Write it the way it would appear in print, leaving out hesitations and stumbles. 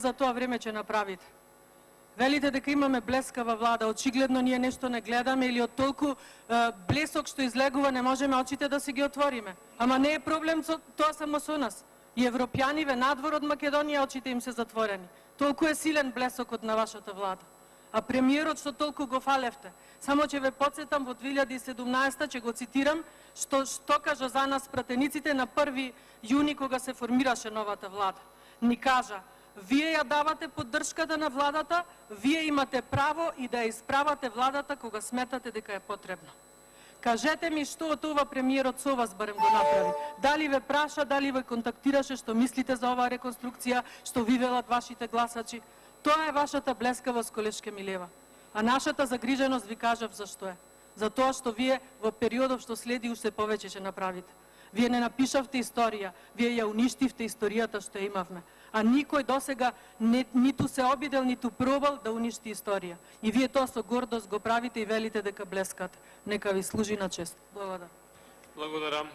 за тоа време ќе направите? Велите дека имаме блескава влада, очигледно ние нешто не гледаме или од толку блесок што излегува не можеме очите да си ги отвориме. Ама не е проблем тоа само со нас. И европјаниве надвор од Македонија очите им се затворени. Толку е силен блесокот на вашата влада. А премиерот што толку го фалевте. Само ќе ве подсетам во 2017 ќе го цитирам што кажа за нас пратениците на 1 јуни кога се формираше новата влада. Ни кажа: вие ја давате поддршката на владата, вие имате право и да ја исправате владата кога сметате дека е потребно. Кажете ми што од ова премиерот со вас барем го направи. Дали ве праша, дали ве контактираше што мислите за оваа реконструкција, што ви велат вашите гласачи. Тоа е вашата блескавост, колешке Милева. А нашата загриженост ви кажав зашто е. Затоа што вие во периодот што следи уште повеќе ќе направите. Вие не напишавте историја, вие ја уништивте историјата што ја имавме. А никој досега ниту се обидел, ниту пробал да уништи историја. И вие тоа со гордост го правите и велите дека блескате. Нека ви служи на чест. Благодарам. Благодарам.